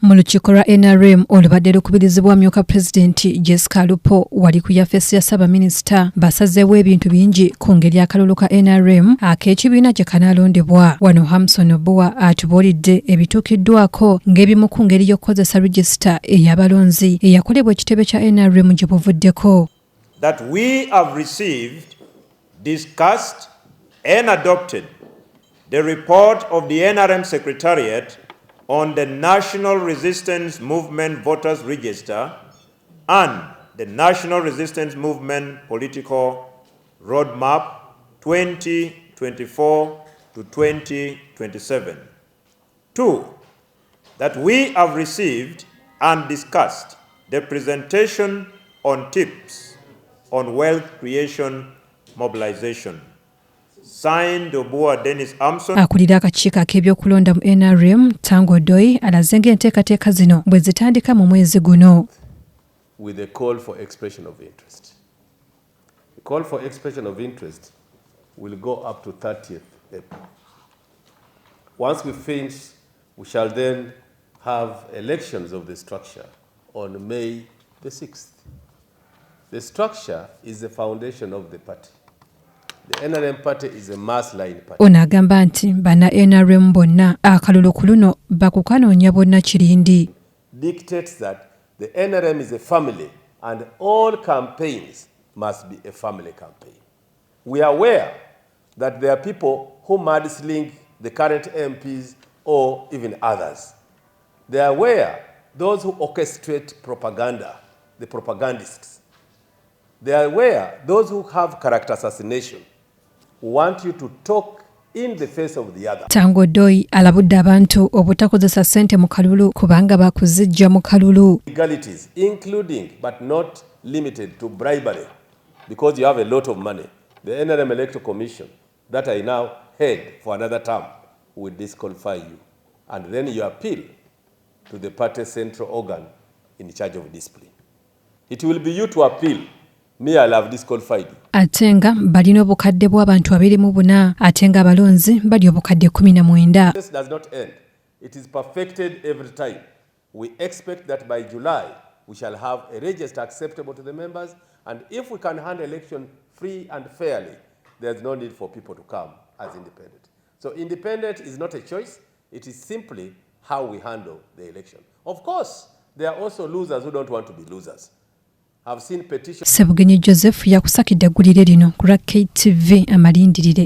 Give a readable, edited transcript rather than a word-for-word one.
Mu lukiiko lwa NRM olubadde lukubirizibwa amyuka Pulezidenti Jessica Lupo wali ku yafesi ya Ssaabaminisita basazeewo ebintu bingi ku ngeri akalulu ka NRM ak'ekibiina gye kanaalondebwa. Wano Hamson Obuwa atubuulidde ebituukiddwako ng'ebimu ku ngeri y'okukozesa rejisita ey'abalonzi eyakolebwa ekitebe kya NRM gye buvuddeko. That we have received, discussed and adopted the report of the NRM Secretariat on the National Resistance Movement Voters Register and the National Resistance Movement Political Roadmap 2024 to 2027. 2. That we have received and discussed the presentation on tips on wealth creation mobilization. Signed Obuwa Dennis Amson. Akulira akakiiko ak'ebyokulonda mu NRM Tango Doi alaze ng'enteekateeka zino bwe zitandika mu mwezi guno. With a call for expression of interest. The call for expression of interest will go up to 30th April. Once we finish, we shall then have elections of the structure on May the 6th. The structure is the foundation of the party. The NRM party is a mass line party. Ono agamba nti bana NRM bonna akalulu ku luno bakukanoonya bonna kirindi. Dictates that the NRM is a family and all campaigns must be a family campaign. We are aware that there are people who mudslinging the current MPs or even others. They are aware those who orchestrate propaganda, the propagandists. They are aware those who have character assassination want you to talk in the face of the other. Tango Doi alabudde abantu obutakozesa ssente mu kalulu kubanga bakuzijja mu kalulu. Legalities, including but not limited to bribery, because you have a lot of money. The NRM Electoral Commission that I now head for another term will disqualify you. And then you appeal to the party central organ in charge of discipline. It will be you to appeal. Me, I'll have disqualified you. Atenga balina obukadde bw'abantu 24 atenga abalonzi bali obukadde 19. This does not end. It is perfected every time. We expect that by July we shall have a register acceptable to the members, and if we can handle election free and fairly, there's no need for people to come as independent. So independent is not a choice. It is simply how we handle the election. Of course, there are also losers who don't want to be losers. I've seen petitions. Sebugenyi Joseph yakusakidde eggulire lino ku KTV amalindirire.